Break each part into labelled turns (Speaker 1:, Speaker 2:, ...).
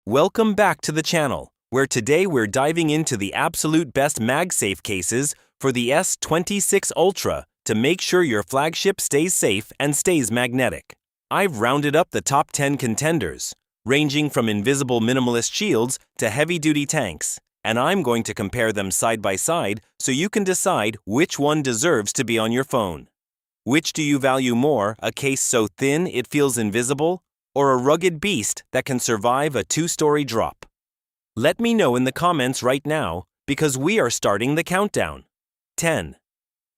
Speaker 1: Welcome back to the channel, where today we're diving into the absolute best MagSafe cases for the S26 Ultra to make sure your flagship stays safe and stays magnetic. I've rounded up the top 10 contenders, ranging from invisible minimalist shields to heavy-duty tanks, and I'm going to compare them side by side so you can decide which one deserves to be on your phone. Which do you value more, a case so thin it feels invisible, or a rugged beast that can survive a 2-story drop? Let me know in the comments right now, because we are starting the countdown. 10.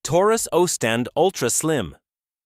Speaker 1: TORRAS OStand Ultra Slim.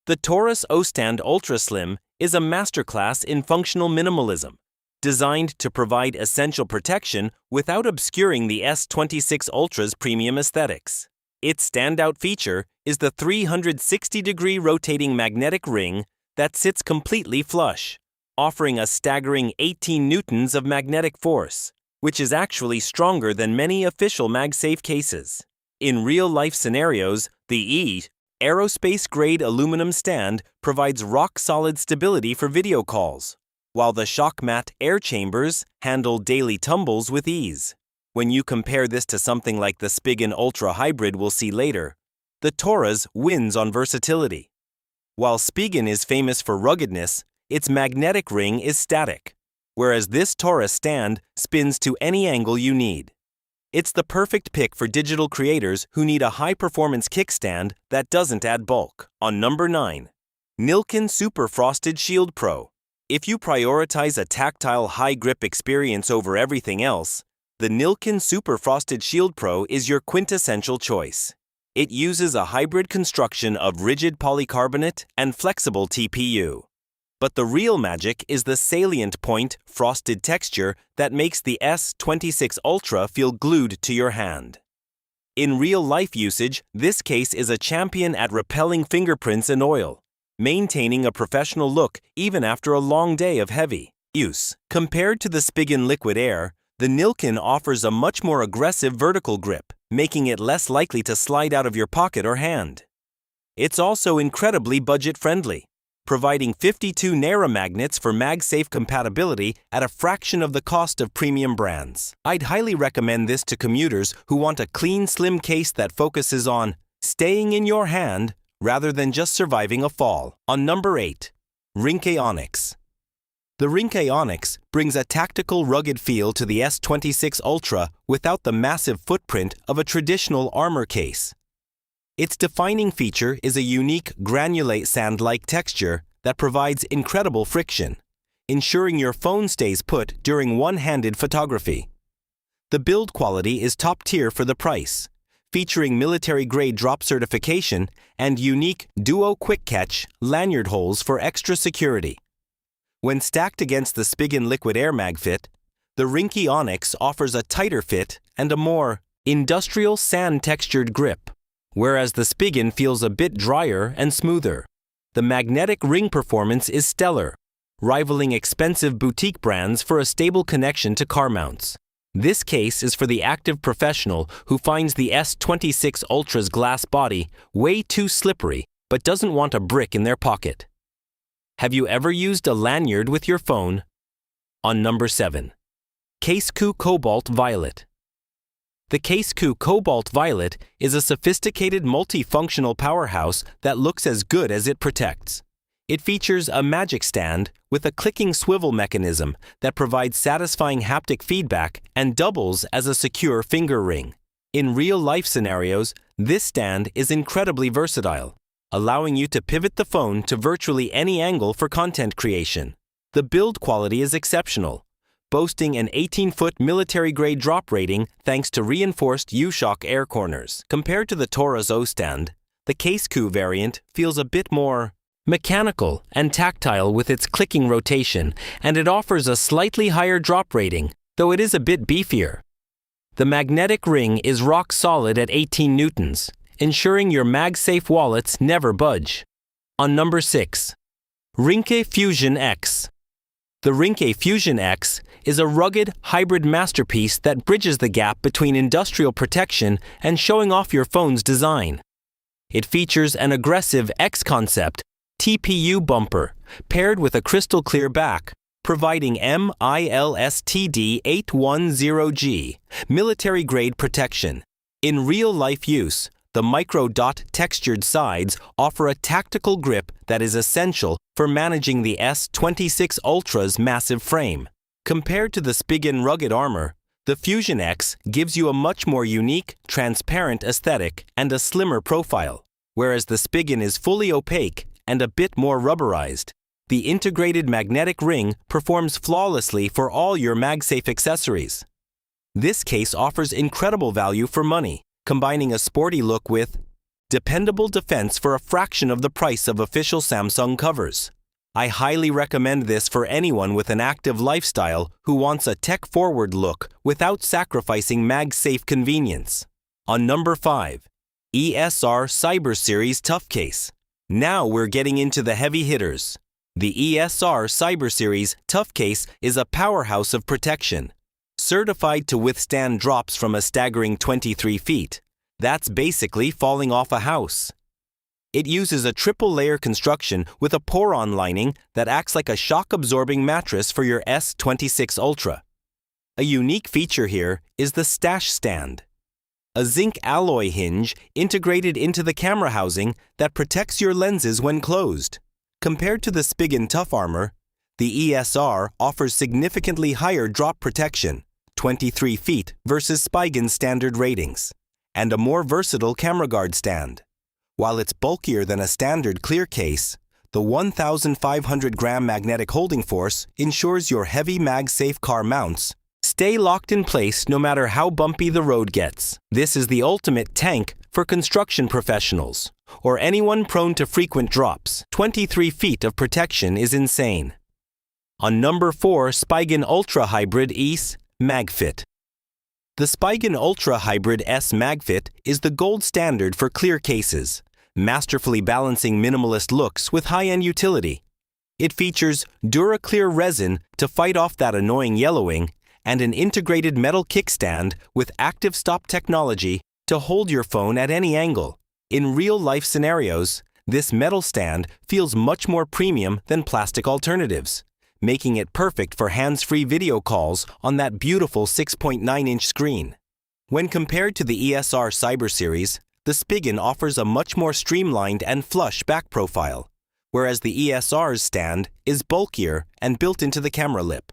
Speaker 1: The TORRAS OStand Ultra Slim is a masterclass in functional minimalism, designed to provide essential protection without obscuring the S26 Ultra's premium aesthetics. Its standout feature is the 360-degree rotating magnetic ring that sits completely flush, offering a staggering 18 newtons of magnetic force, which is actually stronger than many official MagSafe cases. In real-life scenarios, the aerospace-grade aluminum stand provides rock-solid stability for video calls, while the shock-mat air chambers handle daily tumbles with ease. When you compare this to something like the Spigen Ultra Hybrid we'll see later, the TORRAS wins on versatility. While Spigen is famous for ruggedness, its magnetic ring is static, whereas this TORRAS stand spins to any angle you need. It's the perfect pick for digital creators who need a high-performance kickstand that doesn't add bulk. On number 9. Nillkin Super Frosted Shield Pro. If you prioritize a tactile high-grip experience over everything else, the Nillkin Super Frosted Shield Pro is your quintessential choice. It uses a hybrid construction of rigid polycarbonate and flexible TPU. But the real magic is the salient point frosted texture that makes the S26 Ultra feel glued to your hand. In real-life usage, this case is a champion at repelling fingerprints and oil, maintaining a professional look even after a long day of heavy use. Compared to the Spigen Liquid Air, the Nillkin offers a much more aggressive vertical grip, making it less likely to slide out of your pocket or hand. It's also incredibly budget-friendly, providing 52 Naira magnets for MagSafe compatibility at a fraction of the cost of premium brands. I'd highly recommend this to commuters who want a clean, slim case that focuses on staying in your hand rather than just surviving a fall. On number 8. Ringke Onyx. The Ringke Onyx brings a tactical, rugged feel to the S26 Ultra without the massive footprint of a traditional armor case. Its defining feature is a unique granulate sand-like texture that provides incredible friction, ensuring your phone stays put during one-handed photography. The build quality is top tier for the price, featuring military-grade drop certification and unique Duo Quick Catch lanyard holes for extra security. When stacked against the Spigen Liquid Air MagFit, the Ringke Onyx offers a tighter fit and a more industrial sand-textured grip, whereas the Spigen feels a bit drier and smoother. The magnetic ring performance is stellar, rivaling expensive boutique brands for a stable connection to car mounts. This case is for the active professional who finds the S26 Ultra's glass body way too slippery but doesn't want a brick in their pocket. Have you ever used a lanyard with your phone? On number 7. CASEKOO Cobalt Violet. The CASEKOO Cobalt Violet is a sophisticated multifunctional powerhouse that looks as good as it protects. It features a magic stand with a clicking swivel mechanism that provides satisfying haptic feedback and doubles as a secure finger ring. In real-life scenarios, this stand is incredibly versatile, allowing you to pivot the phone to virtually any angle for content creation. The build quality is exceptional, boasting an 18-foot military-grade drop rating thanks to reinforced U-shock air corners. Compared to the TORRAS OStand, the CASEKOO variant feels a bit more mechanical and tactile with its clicking rotation, and it offers a slightly higher drop rating, though it is a bit beefier. The magnetic ring is rock solid at 18 newtons, ensuring your MagSafe wallets never budge. On number 6. Ringke Fusion-X. The Ringke Fusion-X is a rugged, hybrid masterpiece that bridges the gap between industrial protection and showing off your phone's design. It features an aggressive X-concept TPU bumper paired with a crystal clear back, providing MILSTD810G, military-grade protection. In real-life use, the micro-dot textured sides offer a tactical grip that is essential for managing the S26 Ultra's massive frame. Compared to the Spigen rugged armor, the Fusion-X gives you a much more unique, transparent aesthetic and a slimmer profile, whereas the Spigen is fully opaque and a bit more rubberized. The integrated magnetic ring performs flawlessly for all your MagSafe accessories. This case offers incredible value for money, combining a sporty look with dependable defense for a fraction of the price of official Samsung covers. I highly recommend this for anyone with an active lifestyle who wants a tech-forward look without sacrificing MagSafe convenience. On number 5, ESR Cyber Series Tough Case. Now we're getting into the heavy hitters. The ESR Cyber Series Tough Case is a powerhouse of protection. Certified to withstand drops from a staggering 23 feet. That's basically falling off a house. It uses a triple-layer construction with a pour-on lining that acts like a shock-absorbing mattress for your S26 Ultra. A unique feature here is the stash stand, a zinc alloy hinge integrated into the camera housing that protects your lenses when closed. Compared to the Spigen Tough Armor, the ESR offers significantly higher drop protection, 23 feet versus Spigen's standard ratings, and a more versatile camera guard stand. While it's bulkier than a standard clear case, the 1,500-gram magnetic holding force ensures your heavy MagSafe car mounts stay locked in place no matter how bumpy the road gets. This is the ultimate tank for construction professionals or anyone prone to frequent drops. 23 feet of protection is insane. On number 4, Spigen Ultra Hybrid S MagFit. The Spigen Ultra Hybrid S MagFit is the gold standard for clear cases, masterfully balancing minimalist looks with high-end utility. It features DuraClear resin to fight off that annoying yellowing and an integrated metal kickstand with active stop technology to hold your phone at any angle. In real-life scenarios, this metal stand feels much more premium than plastic alternatives, making it perfect for hands-free video calls on that beautiful 6.9-inch screen. When compared to the ESR Cyber Series, the Spigen offers a much more streamlined and flush back profile, whereas the ESR's stand is bulkier and built into the camera lip.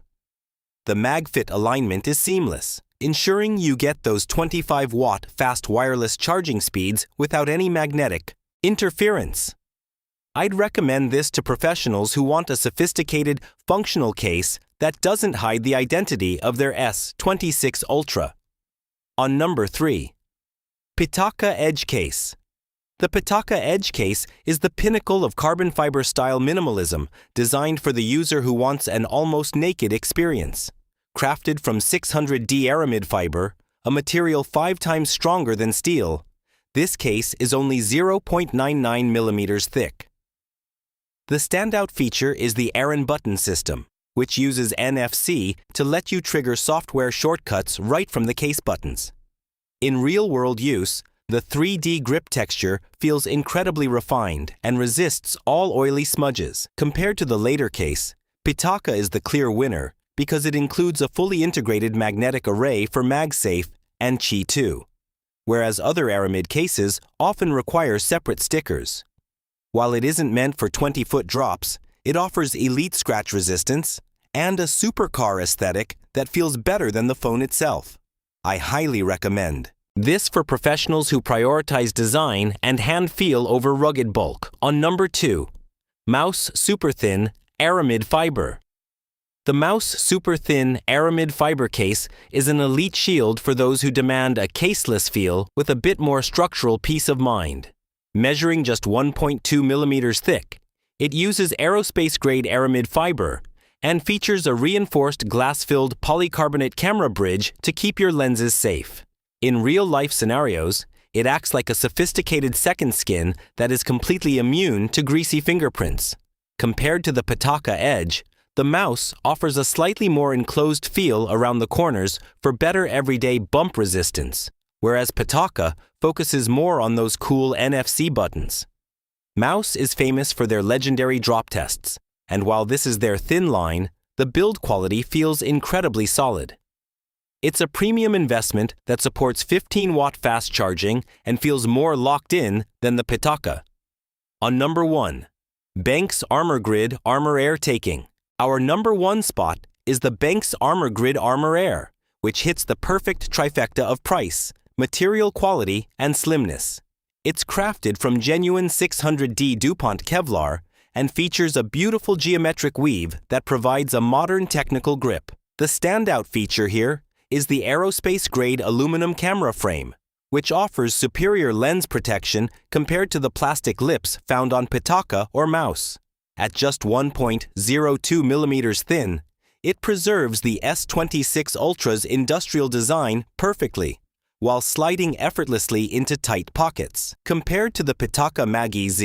Speaker 1: The MagFit alignment is seamless, ensuring you get those 25-watt fast wireless charging speeds without any magnetic interference. I'd recommend this to professionals who want a sophisticated, functional case that doesn't hide the identity of their S26 Ultra. On number 3, Pitaka Edge Case. The Pitaka Edge Case is the pinnacle of carbon fiber style minimalism, designed for the user who wants an almost naked experience. Crafted from 600D Aramid fiber, a material 5 times stronger than steel, this case is only 0.99 millimeters thick. The standout feature is the Aramid button system, which uses NFC to let you trigger software shortcuts right from the case buttons. In real-world use, the 3D grip texture feels incredibly refined and resists all oily smudges. Compared to the later case, Pitaka is the clear winner because it includes a fully integrated magnetic array for MagSafe and Qi 2, whereas other Aramid cases often require separate stickers. While it isn't meant for 20-foot drops, it offers elite scratch resistance and a supercar aesthetic that feels better than the phone itself. I highly recommend this for professionals who prioritize design and hand feel over rugged bulk. On number 2, Mous Super Thin Aramid Fiber. The Mous Super Thin Aramid Fiber case is an elite shield for those who demand a caseless feel with a bit more structural peace of mind. Measuring just 1.2 millimeters thick, it uses aerospace-grade Aramid fiber and features a reinforced glass-filled polycarbonate camera bridge to keep your lenses safe. In real-life scenarios, it acts like a sophisticated second skin that is completely immune to greasy fingerprints. Compared to the Pitaka Edge, the Mous offers a slightly more enclosed feel around the corners for better everyday bump resistance, whereas Pitaka focuses more on those cool NFC buttons. Mous is famous for their legendary drop tests, and while this is their thin line, the build quality feels incredibly solid. It's a premium investment that supports 15-watt fast charging and feels more locked in than the Pitaka. On number 1, BENKS ArmorGrid ArmorAir taking. Our number 1 spot is the BENKS ArmorGrid ArmorAir, which hits the perfect trifecta of price, material quality, and slimness. It's crafted from genuine 600D DuPont Kevlar and features a beautiful geometric weave that provides a modern technical grip. The standout feature here is the aerospace-grade aluminum camera frame, which offers superior lens protection compared to the plastic lips found on Pitaka or Mous. At just 1.02 mm thin, it preserves the S26 Ultra's industrial design perfectly, while sliding effortlessly into tight pockets. Compared to the Pitaka Mag-EZ,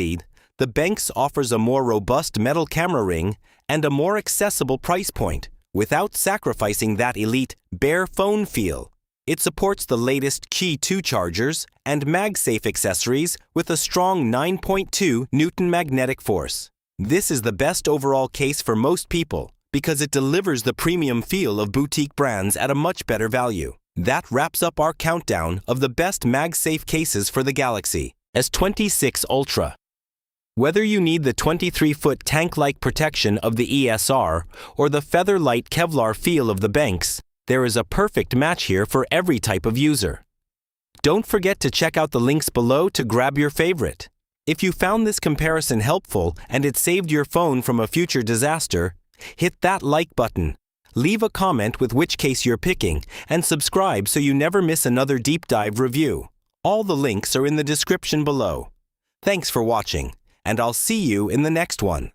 Speaker 1: the BENKS offers a more robust metal camera ring and a more accessible price point, without sacrificing that elite bare phone feel. It supports the latest Qi 2 chargers and MagSafe accessories with a strong 9.2 Newton magnetic force. This is the best overall case for most people because it delivers the premium feel of boutique brands at a much better value. That wraps up our countdown of the best MagSafe cases for the Galaxy S26 Ultra. Whether you need the 23-foot tank-like protection of the ESR or the feather-light Kevlar feel of the BENKS, there is a perfect match here for every type of user. Don't forget to check out the links below to grab your favorite. If you found this comparison helpful and it saved your phone from a future disaster, hit that like button, leave a comment with which case you're picking, and subscribe so you never miss another deep dive review. All the links are in the description below. Thanks for watching, and I'll see you in the next one.